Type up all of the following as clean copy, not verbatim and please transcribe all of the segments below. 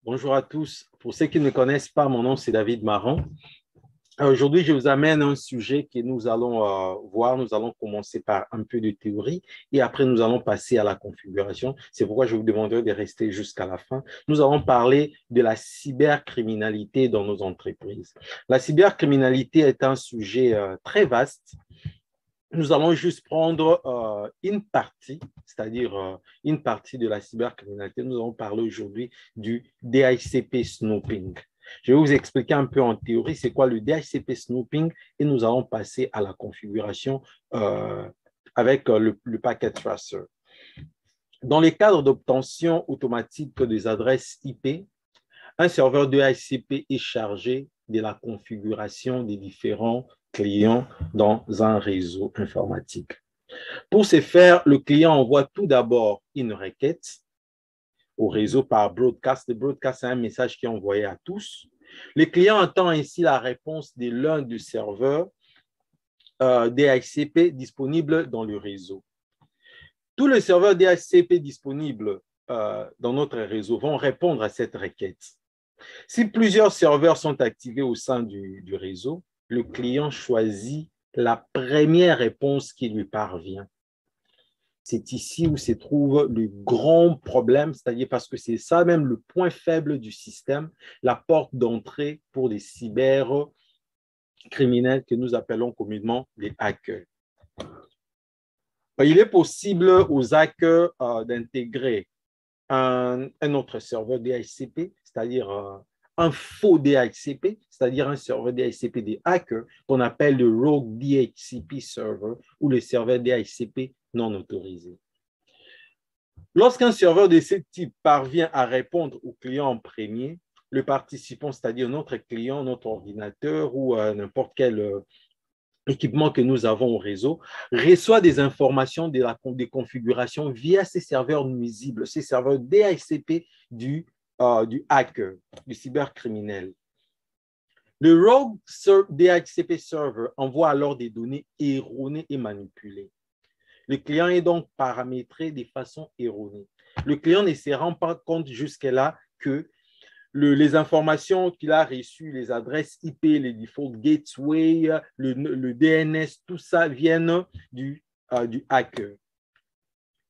Bonjour à tous. Pour ceux qui ne me connaissent pas, mon nom c'est David Marron. Aujourd'hui, je vous amène un sujet que nous allons voir. Nous allons commencer par un peu de théorie et après nous allons passer à la configuration. C'est pourquoi je vous demanderai de rester jusqu'à la fin. Nous allons parler de la cybercriminalité dans nos entreprises. La cybercriminalité est un sujet très vaste. Nous allons juste prendre une partie, c'est-à-dire une partie de la cybercriminalité. Nous allons parler aujourd'hui du DHCP snooping. Je vais vous expliquer un peu en théorie c'est quoi le DHCP snooping et nous allons passer à la configuration avec le packet tracer. Dans les cadres d'obtention automatique des adresses IP, un serveur DHCP est chargé de la configuration des différents clients dans un réseau informatique. Pour ce faire, le client envoie tout d'abord une requête au réseau par broadcast. Le broadcast, c'est un message qui est envoyé à tous. Le client entend ainsi la réponse de l'un des serveurs DHCP disponibles dans le réseau. Tous les serveurs DHCP disponibles dans notre réseau vont répondre à cette requête. Si plusieurs serveurs sont activés au sein du réseau, le client choisit la première réponse qui lui parvient. C'est ici où se trouve le grand problème, c'est-à-dire parce que c'est ça même le point faible du système, la porte d'entrée pour les cybercriminels que nous appelons communément les hackers. Il est possible aux hackers d'intégrer un autre serveur DHCP, c'est-à-dire un faux DHCP, c'est-à-dire un serveur DHCP des hackers qu'on appelle le rogue DHCP server ou le serveur DHCP non autorisé. Lorsqu'un serveur de ce type parvient à répondre au client en premier, le participant, c'est-à-dire notre client, notre ordinateur ou n'importe quel équipement que nous avons au réseau, reçoit des informations des configurations via ces serveurs nuisibles, ces serveurs DHCP du hacker, du cybercriminel. Le rogue DHCP server envoie alors des données erronées et manipulées. Le client est donc paramétré de façon erronée. Le client ne se rend pas compte jusque-là que les informations qu'il a reçues, les adresses IP, les default gateway, le DNS, tout ça viennent du hacker.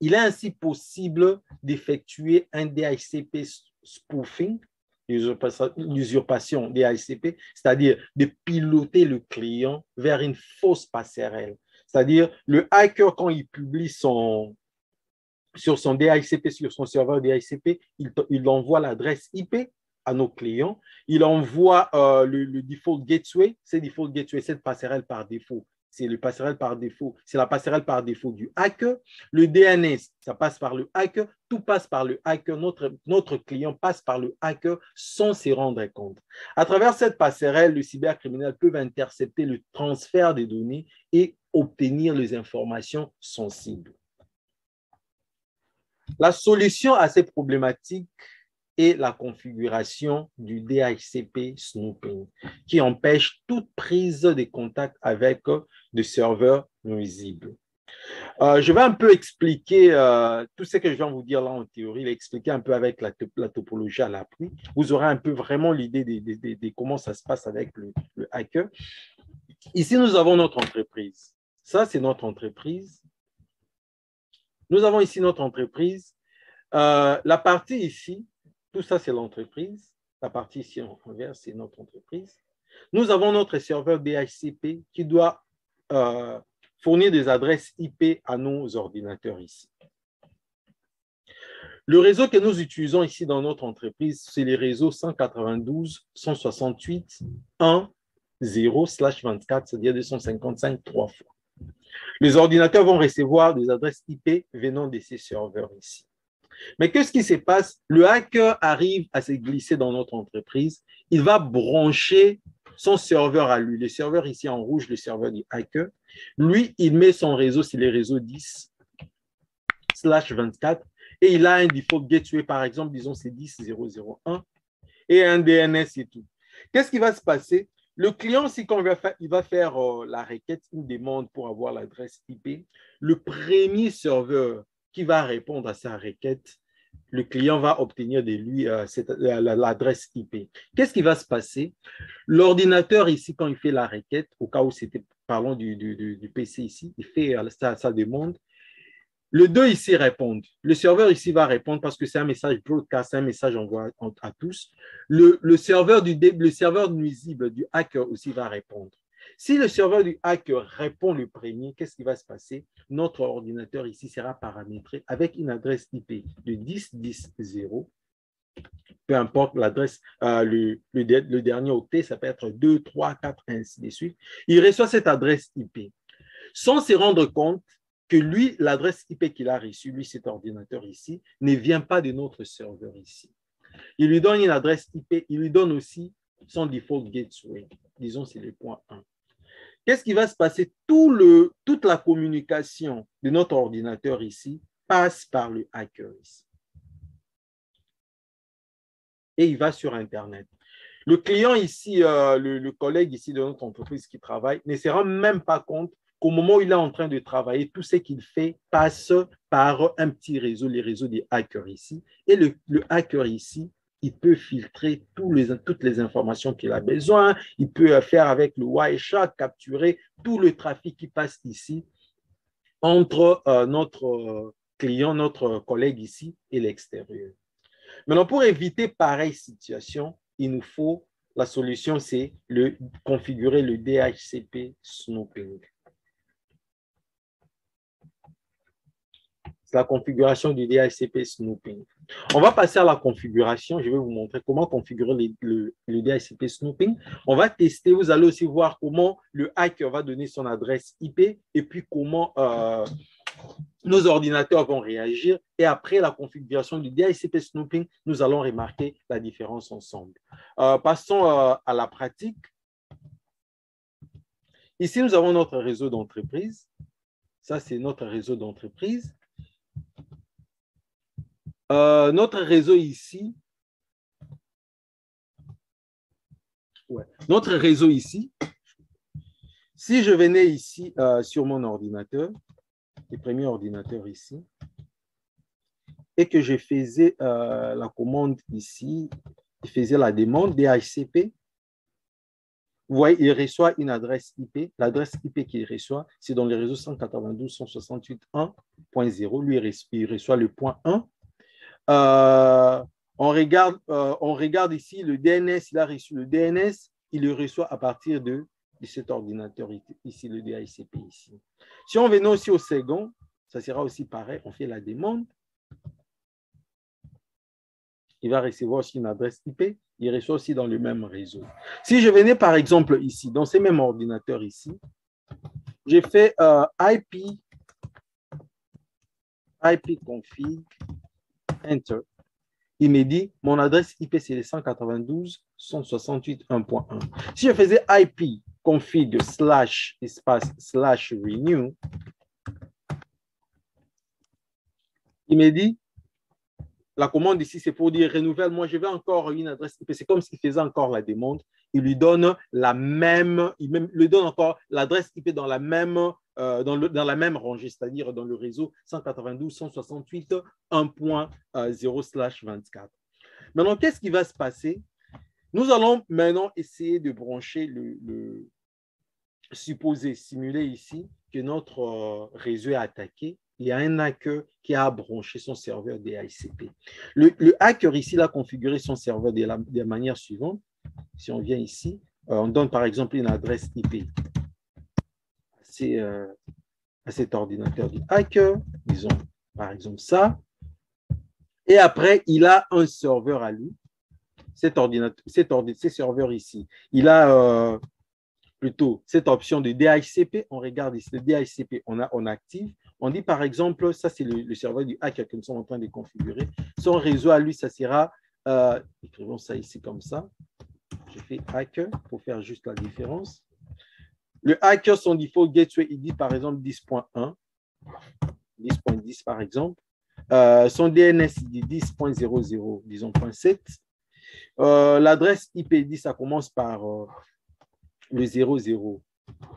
Il est ainsi possible d'effectuer un DHCP spoofing, l'usurpation DHCP, c'est-à-dire de piloter le client vers une fausse passerelle. C'est-à-dire le hacker, quand il publie sur son DHCP, sur son serveur DHCP, il envoie l'adresse IP à nos clients. Il envoie le default gateway. C'est default gateway, cette passerelle par défaut. C'est la passerelle par défaut du hacker. Le DNS, ça passe par le hacker. Tout passe par le hacker. Notre client passe par le hacker sans se rendre compte. À travers cette passerelle, le cybercriminel peut intercepter le transfert des données et obtenir les informations sensibles. La solution à ces problématiques est la configuration du DHCP snooping, qui empêche toute prise de contact avec des serveurs nuisibles. Je vais un peu expliquer tout ce que je viens de vous dire là en théorie, l'expliquer un peu avec la topologie à l'appui. Vous aurez un peu vraiment l'idée de comment ça se passe avec le hacker. Ici, nous avons notre entreprise. Ça, c'est notre entreprise. Nous avons ici notre entreprise. La partie ici, tout ça, c'est l'entreprise. La partie ici en vert, c'est notre entreprise. Nous avons notre serveur DHCP qui doit fournir des adresses IP à nos ordinateurs ici. Le réseau que nous utilisons ici dans notre entreprise, c'est le réseau 192.168.1.0/24, c'est-à-dire 255 3 fois. Les ordinateurs vont recevoir des adresses IP venant de ces serveurs ici. Mais qu'est-ce qui se passe? Le hacker arrive à se glisser dans notre entreprise. Il va brancher son serveur à lui. Le serveur ici en rouge, le serveur du hacker. Lui, il met son réseau, c'est le réseau 10/24. Et il a un default gateway, par exemple, disons c'est 10.0.0.1 et un DNS et tout. Qu'est-ce qui va se passer? Le client, il va faire la requête, une demande pour avoir l'adresse IP. Le premier serveur qui va répondre à sa requête le client va obtenir de lui l'adresse IP. Qu'est-ce qui va se passer? L'ordinateur ici, quand il fait la requête, au cas où c'était, parlons du PC ici, il fait sa demande. Le 2 ici répond. Le serveur ici va répondre parce que c'est un message broadcast, un message envoyé à tous. Le serveur nuisible du hacker aussi va répondre. Si le serveur du hacker répond le premier, qu'est-ce qui va se passer? Notre ordinateur ici sera paramétré avec une adresse IP de 10.10.0. Peu importe l'adresse, le dernier octet, ça peut être 2, 3, 4, ainsi de suite. Il reçoit cette adresse IP sans se rendre compte que lui, l'adresse IP qu'il a reçue, lui, cet ordinateur ici, ne vient pas de notre serveur ici. Il lui donne une adresse IP, il lui donne aussi son default gateway. Disons, c'est le point 1. Qu'est-ce qui va se passer? Toute la communication de notre ordinateur ici passe par le hacker ici. Et il va sur Internet. Le client ici, le collègue ici de notre entreprise qui travaille, ne se rend même pas compte qu'au moment où il est en train de travailler, tout ce qu'il fait passe par un petit réseau, les réseaux des hackers ici. Et le hacker ici, il peut filtrer toutes les informations qu'il a besoin. Il peut faire avec le Wireshark, capturer tout le trafic qui passe ici entre notre client, notre collègue ici et l'extérieur. Maintenant, pour éviter pareille situation, il nous faut, la solution, c'est configurer le DHCP snooping. C'est la configuration du DHCP snooping. On va passer à la configuration. Je vais vous montrer comment configurer le DHCP snooping. On va tester. Vous allez aussi voir comment le hacker va donner son adresse IP et puis comment nos ordinateurs vont réagir. Et après la configuration du DHCP snooping, nous allons remarquer la différence ensemble. Passons à la pratique. Ici, nous avons notre réseau d'entreprise. Ça, c'est notre réseau d'entreprise. Notre réseau ici, notre réseau ici, si je venais ici sur mon ordinateur, le premier ordinateur ici, et que je faisais la commande ici, je faisais la demande DHCP, vous voyez, il reçoit une adresse IP. L'adresse IP qu'il reçoit, c'est dans le réseau 192.168.1.0. Lui, il reçoit le point 1. On regarde ici le DNS, il a reçu le DNS, il le reçoit à partir de cet ordinateur ici, le DHCP ici. Si on venait aussi au second, ça sera aussi pareil, on fait la demande. Il va recevoir aussi une adresse IP, il reçoit aussi dans le même réseau. Si je venais par exemple ici, dans ces mêmes ordinateurs ici, j'ai fait IP config, enter. Il me dit, mon adresse IP, c'est le 192.168.1.1. Si je faisais IP config / renew, il me dit, la commande ici, c'est pour dire renouvelle. Moi, je veux encore une adresse IP. C'est comme s'il faisait encore la demande. Il lui donne la même, il lui donne encore l'adresse IP dans la même, dans la même rangée, c'est-à-dire dans le réseau 192.168.1.0/24. Maintenant, qu'est-ce qui va se passer? Nous allons maintenant essayer de brancher supposer, simuler ici que notre réseau est attaqué. Il y a un hacker qui a branché son serveur DHCP. Le hacker ici, il a configuré son serveur de la manière suivante. Si on vient ici, on donne par exemple une adresse IP à cet ordinateur du hacker, disons par exemple ça. Et après, il a un serveur à lui. Ces serveurs ici, il a plutôt cette option de DHCP. On regarde ici le DHCP, on active. On dit par exemple, ça c'est le serveur du hacker que nous sommes en train de configurer. Son réseau à lui, ça sera, écrivons ça ici comme ça. Je fais hacker pour faire juste la différence. Le hacker, son default gateway, il dit par exemple 10.1, 10.10 par exemple. Son DNS, il dit 10.00, disons 0.7. L'adresse IP dit, ça commence par le 00.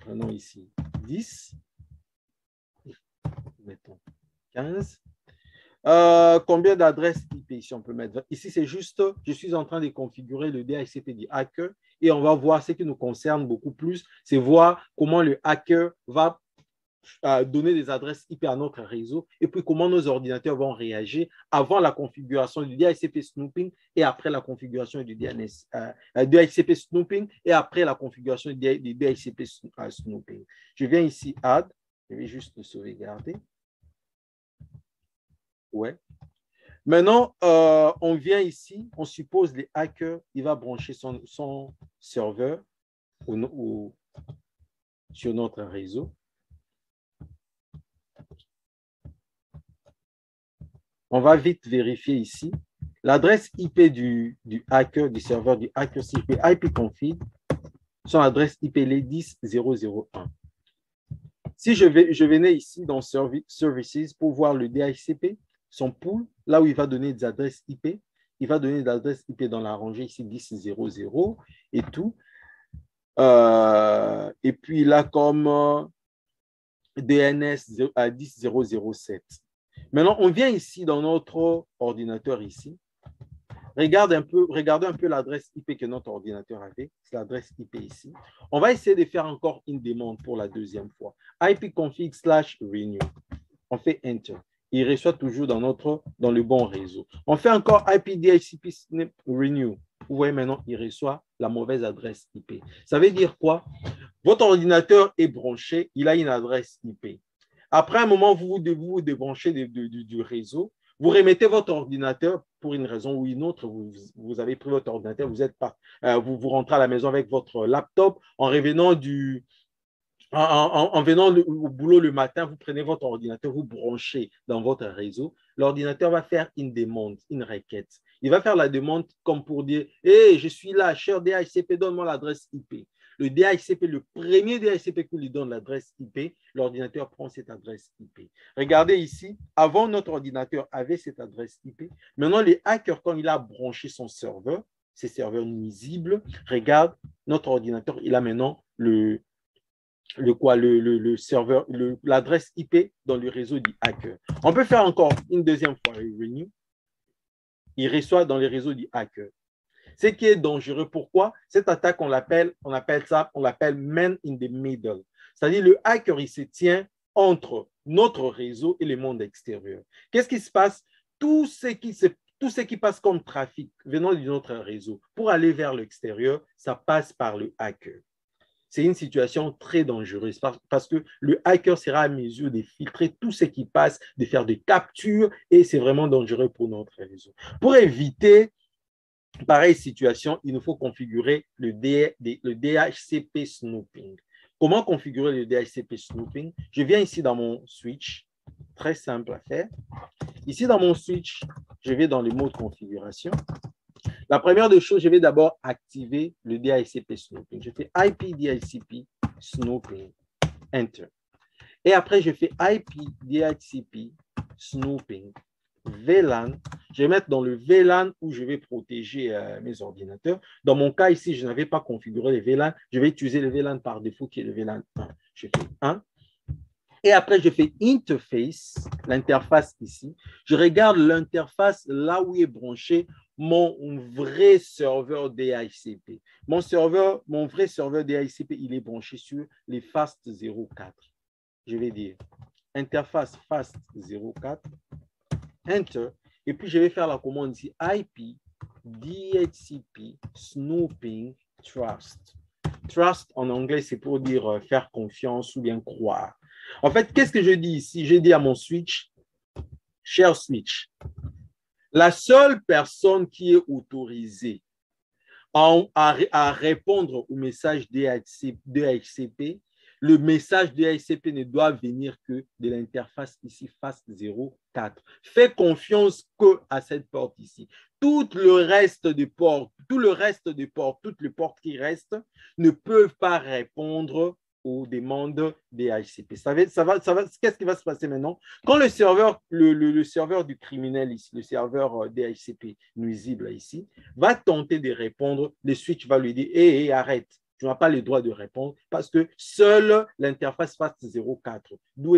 Prenons ici 10. Mettons 15. Combien d'adresses IP ici on peut mettre? Ici, c'est juste, je suis en train de configurer le DHCP du hacker et on va voir ce qui nous concerne beaucoup plus, c'est voir comment le hacker va donner des adresses IP à notre réseau et puis comment nos ordinateurs vont réagir avant la configuration du DHCP snooping et après la configuration du DNS, DHCP snooping et après la configuration du DHCP snooping. Je viens ici, add, je vais juste le sauvegarder. Ouais. Maintenant, on vient ici, on suppose les hackers, il va brancher son serveur sur notre réseau. On va vite vérifier ici. L'adresse IP du hacker, du serveur du hacker, c'est ipconfig. Son adresse IP est 10.0.0.1. Si je venais ici dans Services pour voir le DHCP, son pool, là où il va donner des adresses IP, il va donner des adresses IP dans la rangée ici 10.0.0 et tout. Et puis là, comme DNS à 10.0.0.7. Maintenant, on vient ici dans notre ordinateur ici. Regardez un peu l'adresse IP que notre ordinateur avait. C'est l'adresse IP ici. On va essayer de faire encore une demande pour la deuxième fois. ipconfig/renew. On fait Enter. Il reçoit toujours dans le bon réseau. On fait encore ipdhcp renew. Vous voyez maintenant, il reçoit la mauvaise adresse IP. Ça veut dire quoi? Votre ordinateur est branché, il a une adresse IP. Après un moment, vous vous débranchez du réseau. Vous remettez votre ordinateur pour une raison ou une autre. Vous avez pris votre ordinateur, vous rentrez à la maison avec votre laptop. En venant au boulot le matin, vous prenez votre ordinateur, vous branchez dans votre réseau. L'ordinateur va faire une demande, une requête. Il va faire la demande comme pour dire « Hey, je suis là, cher DHCP, donne-moi l'adresse IP. » Le DHCP, le premier DHCP qui lui donne l'adresse IP, l'ordinateur prend cette adresse IP. Regardez ici, avant notre ordinateur avait cette adresse IP. Maintenant, les hackers, quand il a branché son serveur, ces serveurs nuisibles, regarde, notre ordinateur, il a maintenant serveur, l'adresse IP dans le réseau du hacker. On peut faire encore une deuxième fois renew. Il reçoit dans les réseaux du hacker. Ce qui est dangereux. Pourquoi? Cette attaque, on l'appelle man in the middle. C'est-à-dire le hacker, il se tient entre notre réseau et le monde extérieur. Qu'est-ce qui se passe? Tout ce qui passe comme trafic venant de notre réseau pour aller vers l'extérieur, ça passe par le hacker. C'est une situation très dangereuse parce que le hacker sera à mesure de filtrer tout ce qui passe, de faire des captures et c'est vraiment dangereux pour notre réseau. Pour éviter pareille situation, il nous faut configurer le DHCP snooping. Comment configurer le DHCP snooping? Je viens ici dans mon switch, très simple à faire. Ici dans mon switch, je vais dans le mode configuration. La première des choses, je vais d'abord activer le DHCP snooping. Je fais IP DHCP snooping, Enter. Et après, je fais IP DHCP snooping, VLAN. Je vais mettre dans le VLAN où je vais protéger mes ordinateurs. Dans mon cas ici, je n'avais pas configuré les VLAN. Je vais utiliser le VLAN par défaut qui est le VLAN 1. Je fais 1. Et après, je fais Interface, l'interface ici. Je regarde l'interface là où est branché mon vrai serveur DHCP. Mon vrai serveur DHCP, il est branché sur les FAST 04. Je vais dire interface FAST 04, Enter, et puis je vais faire la commande ici, IP DHCP snooping trust. Trust en anglais, c'est pour dire faire confiance ou bien croire. En fait, qu'est-ce que je dis ici? Je dis à mon switch, cher switch, la seule personne qui est autorisée à répondre au message DHCP, le message DHCP ne doit venir que de l'interface ici, FAST 04. Fais confiance que à cette porte ici. Tout le reste des portes, toutes les portes qui restent ne peuvent pas répondre aux demandes DHCP. Qu'est-ce qui va se passer maintenant? Quand le serveur du criminel ici, le serveur DHCP nuisible ici, va tenter de répondre, le switch va lui dire hey, arrête, Tu n'as pas le droit de répondre parce que seule l'interface FAT04, d'où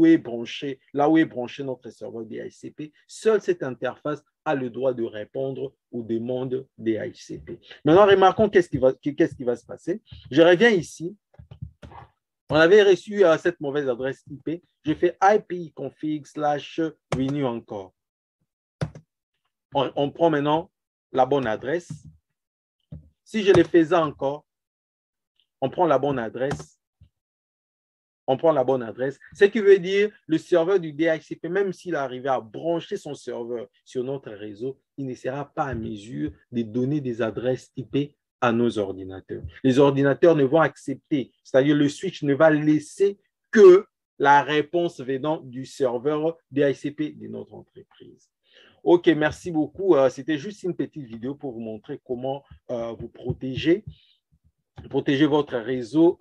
est branché, là où est branché notre serveur DHCP, seule cette interface a le droit de répondre aux demandes DHCP. Maintenant, remarquons qu'est-ce qui va se passer. Je reviens ici. On avait reçu cette mauvaise adresse IP. Je fais ipconfig/renew encore. On prend maintenant la bonne adresse. Si je le faisais encore, on prend la bonne adresse. On prend la bonne adresse. Ce qui veut dire le serveur du DHCP, même s'il arrivait à brancher son serveur sur notre réseau, il ne sera pas à mesure de donner des adresses IP à nos ordinateurs. Les ordinateurs ne vont accepter, c'est-à-dire le switch ne va laisser que la réponse venant du serveur DHCP de notre entreprise. OK, merci beaucoup. C'était juste une petite vidéo pour vous montrer comment vous protéger votre réseau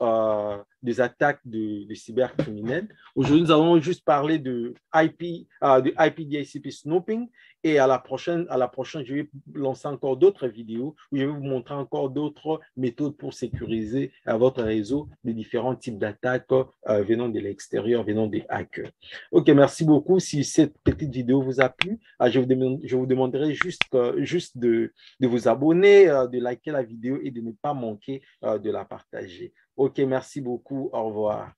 des attaques de cybercriminels. Aujourd'hui, nous allons juste parler de IPDHCP snooping et à la prochaine, je vais lancer encore d'autres vidéos où je vais vous montrer encore d'autres méthodes pour sécuriser votre réseau des différents types d'attaques venant de l'extérieur, venant des hackers. OK, merci beaucoup. Si cette petite vidéo vous a plu, je vous demanderai juste de vous abonner, de liker la vidéo et de ne pas manquer de la partager. OK, merci beaucoup. Au revoir.